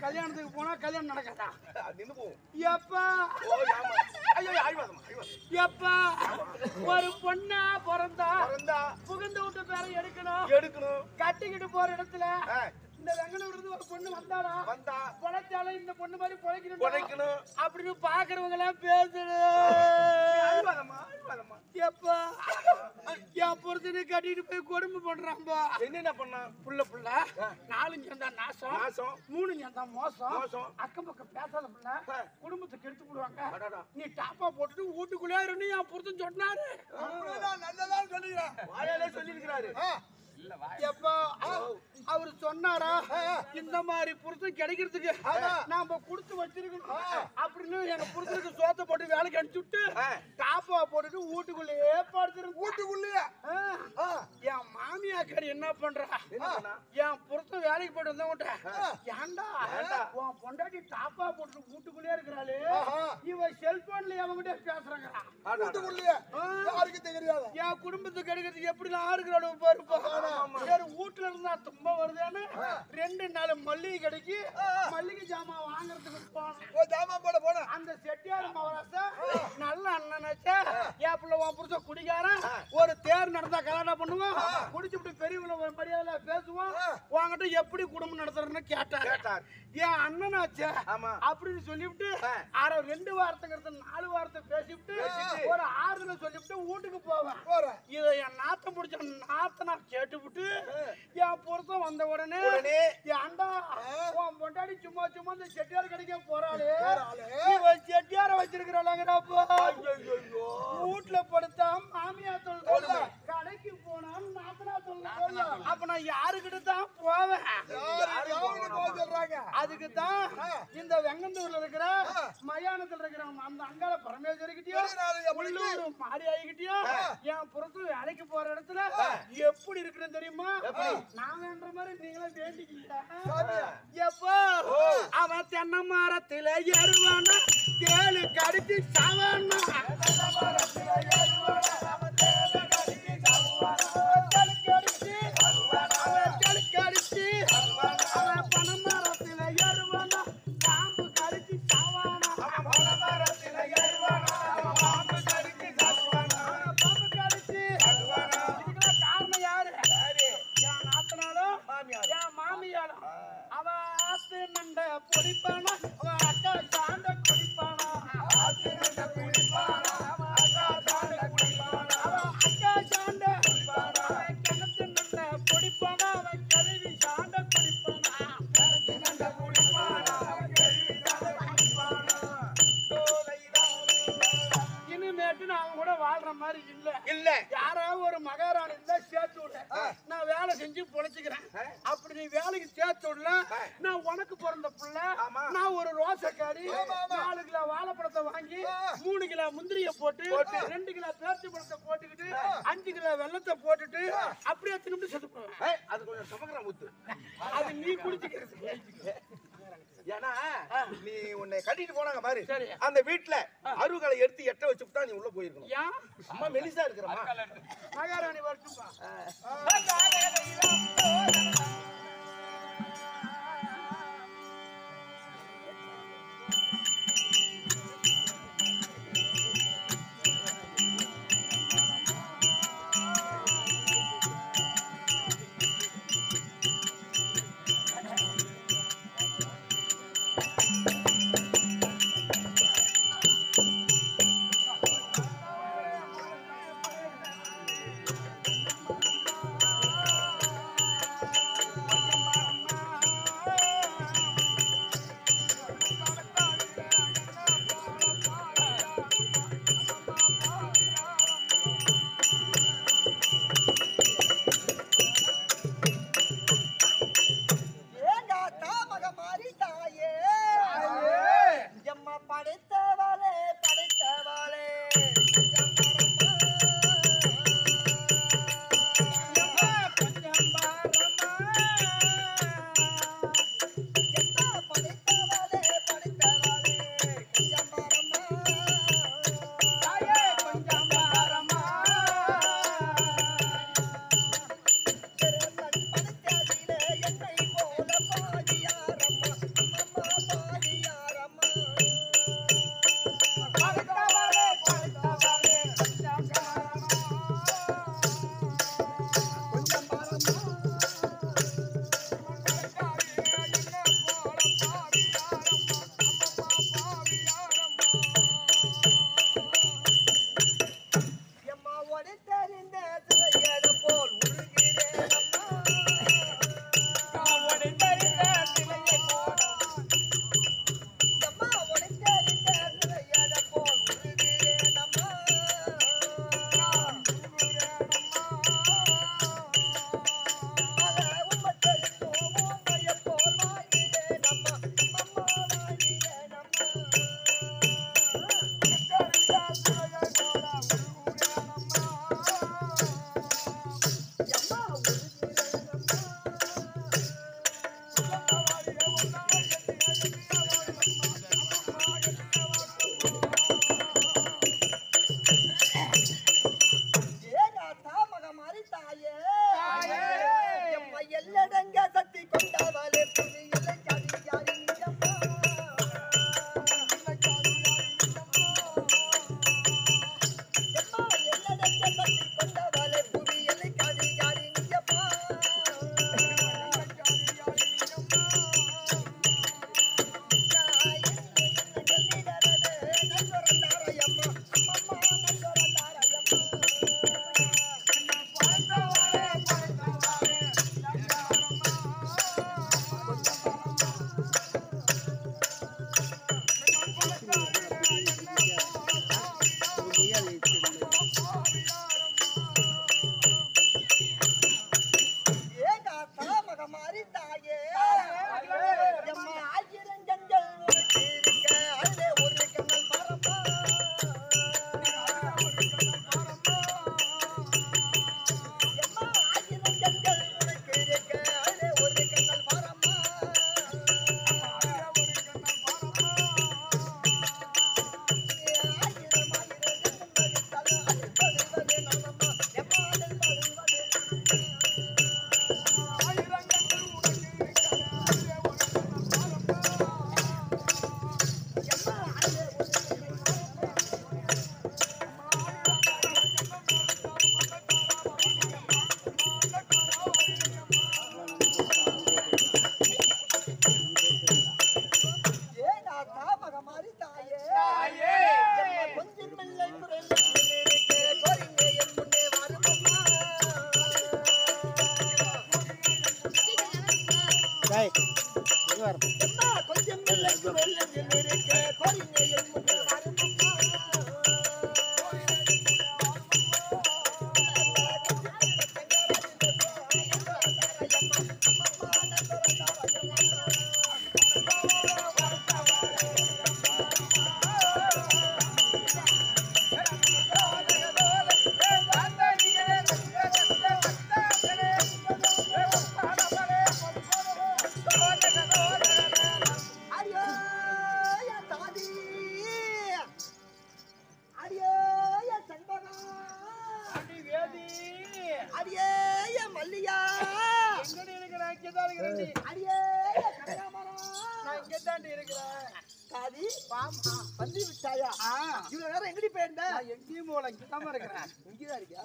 கல்யாணத்துக்கு போனா கல்யாணம் நடக்காதா? நின்னு போவோம். எப்பா எப்பா ஒரு பொண்ணா பிறந்தா புகுந்த விட்ட பேரை எடுக்கணும். கட்டிக்கிட்டு போற இடத்துல இந்த வெங்கனூர்ல இருந்து ஒரு பொண்ணு வந்தா பொழைச்சாலும் இந்த பொண்ணு மாதிரி பொழைக்கணும் அப்படின்னு பாக்குறவங்க எல்லாம் பேசணும். எப்பா என் பொறுத்தனை கட்டிட்டு போய் கொடுமை பண்றான்பா. என்ன பண்ணா? புள்ள 4 சேர்ந்தா நாசம் 3 சேர்ந்தா மோசம். அக்கம் பக்கம் பேசாத புள்ள குடும்பத்தை கெடுத்து போடுவாங்க. நீ டாப்பா போட்டுட்டு வீட்டுக்குள்ளே இருந்து என் பொறுத்தன் சொன்னாரு. நல்லதா சொல்லுகிறேன், வாயாலே சொல்லிருக்கிறாரு. எப்பா அவரு சொன்னாரா இந்த மாதிரி புருஷன் கிடைக்கிறதுக்கு நாம குடுத்து வச்சிருக்கணும் அப்படின்னு எங்க புருஷனுக்கு சோத்த போட்டு வேலைக்கு அனுப்பிச்சுட்டு டாப்பா போட்டுட்டு வீட்டுக்குள்ளேயே படுத்துரு. வீட்டுக்குள்ளேயே என்ன பண்றா என் புருஷன் வேலைக்கு போயிட்டு வந்தவன்ட்ட ஏன்டா உன் பொண்டாட்டி டாப்பா போட்டு வீட்டுக்குள்ளே இருக்கிறாளே இவ செல்போன்ல அவங்கிட்ட பேசுறாங்க என் குடும்பத்துக்கு கிடைக்கிறது எப்படி இருக்கிறாள் பாருப்பா வேற வீட்டுல இருந்தா தும்ப வருதான்னு 2 நாள் மல்லிகை கிடைக்கு மல்லிகை ஜாமான் வாங்குறதுக்கு போனேன் அந்த செட்டியார் மகாராசா நல்ல அண்ணனாச்சா என் பிள்ளை உன் புருஷன் குடிக்காரன் ஒரு தேர் நடந்தா கல்யாணம் பண்ணுவோம் குடிச்சுட்டு பெரியவங்களை ஒரு மரியாதை பேசுவோம் உங்ககிட்ட எப்படி குடும்பம் நடத்துறன்னு கேட்டார் என் அண்ணனாச்சா அப்படின்னு சொல்லிவிட்டு 2 வாரத்துங்கிறது 4 வாரத்தை பேசிவிட்டு ஒரு 6 சொல்லிவிட்டு வீட்டுக்கு போவேன் இதை என் நாத்தம் பிடிச்ச நாத்தனா கேட்டுவிட்டு என் புருஷன் வந்த உடனே ஏன்டா உன் பொண்டாடி சும்மா இந்த செட்டியார் கிடைக்க போறாளே செட்டியார வச்சிருக்கிறாங்கடாப்பா வீட்டுல படுத்தா மாமியா சொல்ல கடைக்கு போனா நாத்தனா சொல்ல அப்ப நான் யாருக்கிட்ட தான் போவேன் அதுக்கு தான் இந்த வெங்கந்தூர்ல இருக்கிற மயானத்துல இருக்கிற அந்த அங்காள பரமேஸ்வரிக்கிட்டயும் உள்ளூர் மாடி ஆகிக்கிட்டயும் என் புறத்துல வேலைக்கு போற இடத்துல எப்படி இருக்குன்னு தெரியுமா நாங்கன்ற மாதிரி நீங்களும் வேண்டிக்கிட்ட எப்போ அவன் தென்னை மரத்துல ஏறுவானா தேலு கடிச்சு சாவானா குடிப்பானா அக்கா சாண்ட குடிப்பானா அக்கா சாண்ட கிணத்து நண்ட குடிப்பானா அவன் கழுவி சாண்ட குடிப்பானா இனிமேட்டு நான் அவன் கூட வாழ்ற மாதிரி இல்ல யாராவது ஒரு மகாராணி இருந்தா சேர்த்து விட நான் வேலை செஞ்சு பொழைச்சுக்கிறேன் அப்படி நீ வேலைக்கு சேர்த்து விடல நான் உனக்கு பிறந்த புள்ள நான் ஒரு ரோசக்காரி 4 கிலோ வாழைப்பழத்தை வாங்கி 3 கிலோ முந்திரிய போட்டு 2 கிலோ பேர்ச்சி பழத்தை போட்டுக்கிட்டு 5 கிலோ வெள்ளத்தை போட்டுட்டு அப்படியே திரும்பி செத்து போவேன் அது கொஞ்சம் சமக்கிற முத்து அது நீ குடிச்சுக்கிறது ஏன்னா நீ உன்னை கட்டிட்டு போனாங்க பாரு அந்த வீட்டுல அருகாலை எடுத்து எட்ட வச்சுட்டா நீ உள்ள போயிருக்கணும் அம்மா மெலிசா இருக்கிறமா மகாராணி வரட்டும்பா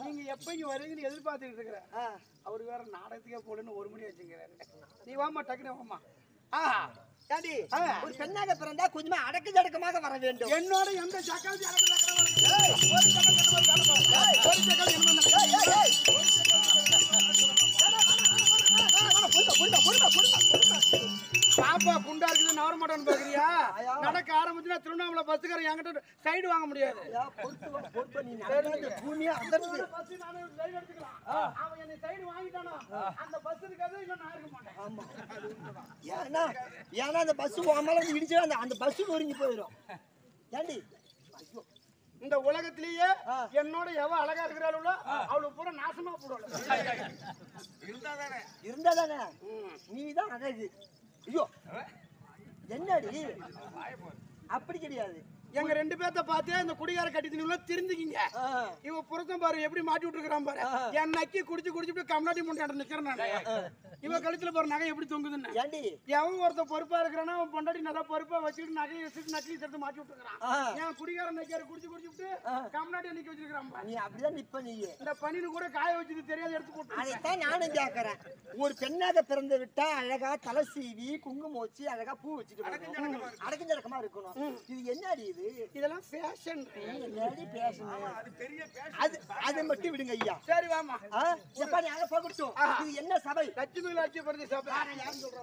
நீங்க எப்ப இங்க வருவீங்கன்னு எதிர்பார்த்துட்டு இருக்கிறேன். அவரு வேற நாடகத்துக்கே போலன்னு ஒரு மணி வச்சுக்கிறாரு. நீ வாமா, டக்குனு வாமா. ஏண்டி ஒரு பெண்ணாக பிறந்தா கொஞ்சமா அடக்கு ஜடக்கமாக வர வேண்டும். என்னோட எந்த சக்கால் பாப்பா குண்டா இருக்குது நவர மாட்டான்னு பாக்குறியா? நடக்க ஆரம்பிச்சுனா திருவண்ணாமலை பஸ்ஸுக்கார என்கிட்ட சைடு வாங்க முடியாது. அவன் என்னை சைடு வாங்கிட்டானா அந்த பஸ் இருக்காது, இல்ல நான் இருக்க மாட்டேன். ஏன்னா அந்த பஸ் மேல இடிச்சு அந்த பஸ் ஒருங்கி போயிடும். ஏண்டி இந்த உலகத்திலேயே என்னோட எவ அழகா இருக்கிறாளோ அவளுக்கு பூரா நாசமா போடுவாள். இருந்தாதானே நீதான் அழகு. ஐயோ என்னடி அப்படி கிடையாது. எங்க ரெண்டு பேர்த்த பார்த்தே இந்த குடிகார கட்டி தின்னு திருந்திக்கிங்க. இவன் புருஷன் பாரு எப்படி மாட்டி விட்டுருக்கான் பாரு. என் நக்கி குடிச்சு கம்னாட்டி முன்னாடி நிக்கிறேன் நான். இவன் கழுத்துல பாரு நகை எப்படி தொங்குதுன்னு. எவன் ஒருத்த பொறுப்பா இருக்கிறானா அவன் பொண்டாட்டி நல்லா பொறுப்பா வச்சுட்டு நகையை வச்சுட்டு நக்கி சேர்த்து மாட்டி விட்டுருக்கான். என் குடிகார நக்கியாரு குடிச்சு கம்னாட்டி நிக்க வச்சிருக்கான். நீ அப்படிதான் நிப்ப. நீ இந்த பனின்னு கூட காய வச்சது தெரியாது எடுத்து போட்டு. அதைத்தான் நானும் கேட்கறேன். ஒரு பெண்ணாக பிறந்து விட்டா அழகா தலை சீவி குங்குமம் வச்சு அழகா பூ வச்சுட்டு அடக்கஞ்சடக்கமா இருக்கணும். இது என்னடி இது? இதெல்லாம் ஃபேஷன். அது மட்டும் விடுங்க ஐயா. சரி வாமா. எப்ப நீ அங்க போகட்டும். இது என்ன சபை? லட்சுமி லட்சுமி பிறந்த சபை. யாரும் சொல்றா?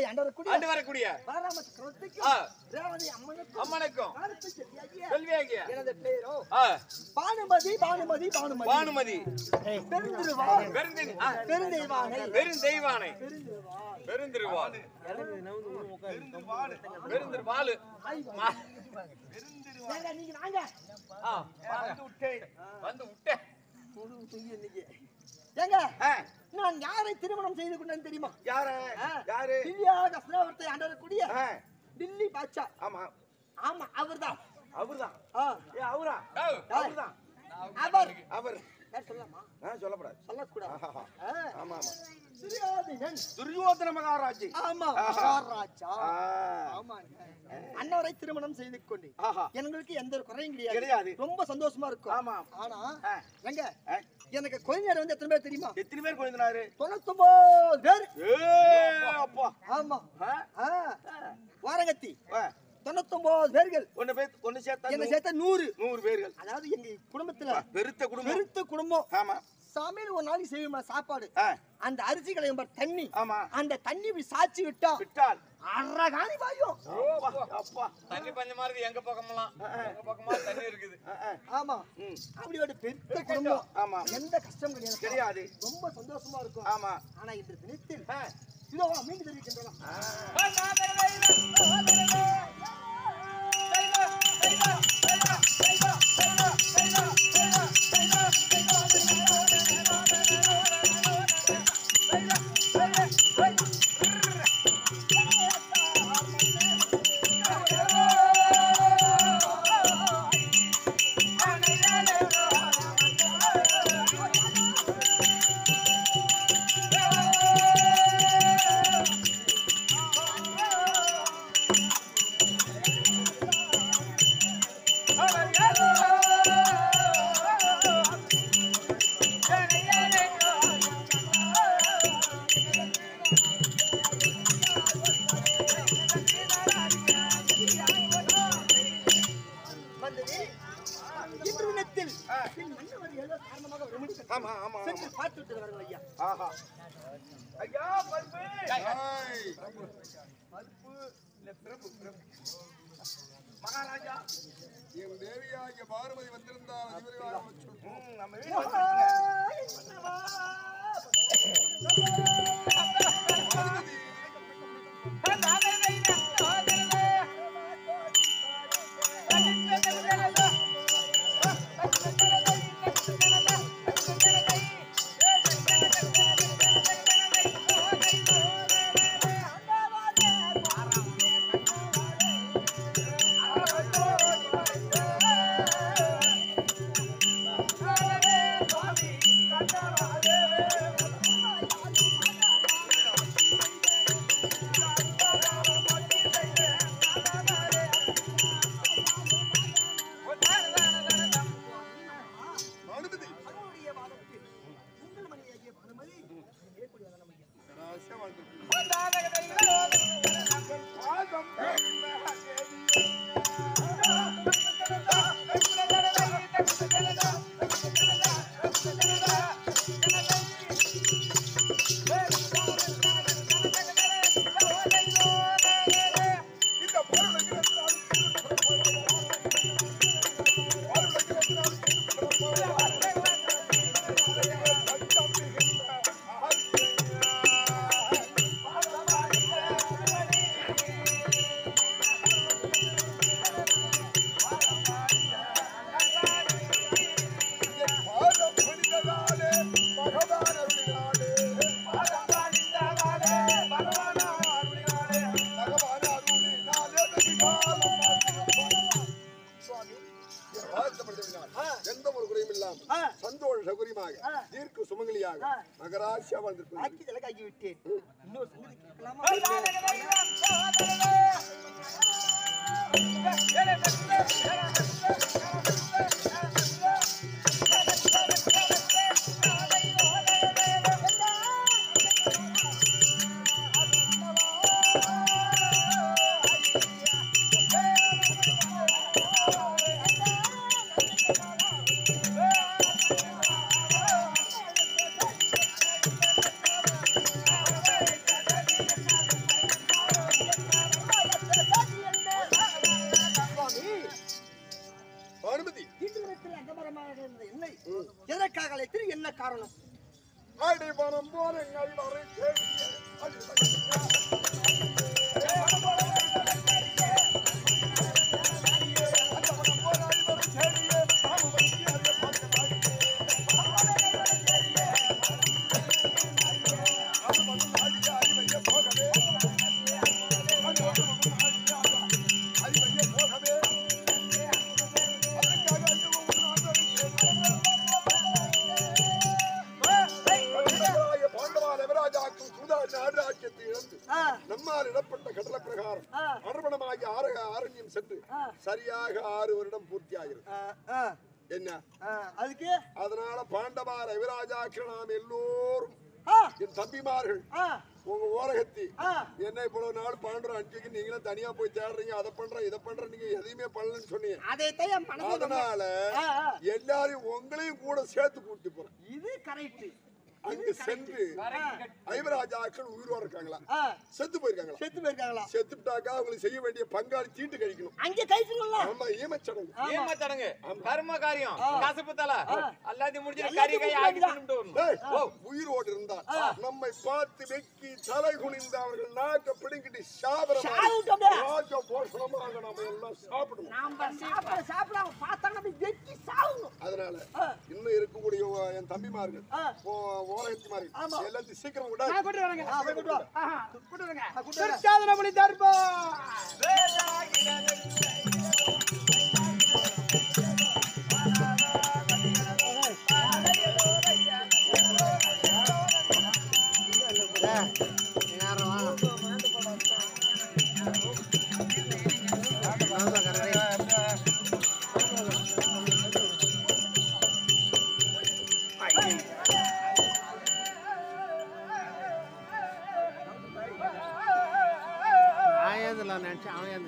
ஆண்டு வரக்கூடிய பாராம சக்கரவர்த்திக்கும் ரேவதி அம்மனுக்கும் செல்வியாகிய எனது பேரோ பானுமதி பெருந்தெய்வானை பெருந்திருவாளு நீங்க வாங்க வந்து விட்டேன் ஏங்க நான் யாரை திருமணம் செய்து கொண்டேன் தெரியுமா? யாரு திவ்யா தஸ்ராவர்த்தை ஆண்டக்கூடிய டில்லி பாட்சா. ஆமா அவர்தான் அவர் சொல்லலாமா? சொல்லக்கூடாது. ஆமா துரியோதன மகாராஜ். அன்னவரை திருமணம் செய்து கொண்டு எங்களுக்கு எந்த ஒரு குறையும் கிடையாது. ரொம்ப சந்தோஷமா இருக்கும். ஆனா எங்க எனக்கு கொழுந்தனார் வந்து எத்தனை பேர் தெரியுமா? எத்தனை பேர் கொழுந்தனாரு? 99 பேர். அப்பா ஆமா வாரங்கத்தி 99 பேர்கள். ஒன்னு சேர்த்தா 100 பேர்கள். அதாவது எங்க குடும்பத்துல பெருத்த குடும்பம். ஆமா சமையல் ஒரு நாளைக்கு செய்யுமா சாப்பாடு. அந்த அரிசி களையும் தண்ணி. அந்த தண்ணி இப்படி சாச்சி விட்டால் அரகாணி பாயும். தண்ணி பஞ்சமா இருக்கு. எங்க பக்கமா தண்ணி இருக்குது. ஆமா அப்படி ஒரு பெரிய குடும்பம். ஆமா எந்த கஷ்டம் கிடையாது. ரொம்ப சந்தோஷமா இருக்கும். ஆமா ஆனா இந்த தினத்தில் இதோ மீன் தெரிவிக்கின்றோம். மகாராஜா என் தேவியாகிய பார்வதி வந்திருந்தால் எந்த ஒரு குறையும் இல்லாம சந்தோஷ சௌகரியமாக தீர்க்க சுமங்கலியாக மகராசியா வாழ்ந்திருக்கிறேன். விட்டேன். இன்னொரு சங்கதி கேட்கலாமா? ஆலயத்தில் அங்கமரமாக இருந்த என்னை எதற்காக அழைத்து என்ன காரணம்? அடிபரம் போறங்கள் வரை நம்மால் இடப்பட்ட கடல பிரகாரம் அனுபணமாகி ஆரண்யம் சென்று சரியாக 6 வருடம் பூர்த்தி ஆகிறது. என்ன அதுக்கு அதனால பாண்டவா ரவிராஜாக்கு நாம் எல்லோரும் என் தம்பிமார்கள் உங்க ஓரகத்தி என்ன இவ்வளவு நாள் பாண்டோம் அன்றைக்கு நீங்களும் தனியா போய் தேடுறீங்க, அதை பண்ற இதை பண்ற, நீங்க எதையுமே பண்ணலன்னு சொன்னீங்க. அதனால எல்லாரையும் உங்களையும் கூட சேர்த்து கூட்டி போறேன். இது கரெக்ட். அங்க சென்று ஐவராஜாக்கள் உயிரோட இருக்காங்களா செத்து போயிருக்காங்களா செத்துட்டாக்கா அவங்களுக்கு செய்ய வேண்டிய பங்காளி தீட்டு கழிக்கணும். அங்க கழிக்கணும்ல. ஆமா, ஈமச்சடங்கு கர்ம காரியம் காசுப்பு தல எல்லாத்தையும் முடிஞ்சு கறி கை ஆகி தின்னுட்டு உயிரோடு இருந்தா நம்மை பார்த்து வெக்கி தலை குனிந்து அவர்கள் நாக்க பிடிங்கிட்டு ராஜ போஷணமாக நாம எல்லாம் சாப்பிடணும். நாம சாப்பிடாம பார்த்தாங்க அப்படி வெக்கி சாவணும். அதனால இன்னும் இருக்கக்கூடிய என் தம்பிமார்கள் ஓரகத்திமார்கள் எல்லாத்தையும் சீக்கிரம் விட கூட்டி வரங்க. கூட்டி வரங்க. திருச்சாதனபுரி தர்பார் நினைச்சு அவன்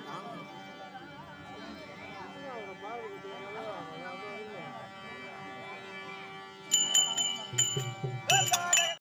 Bye.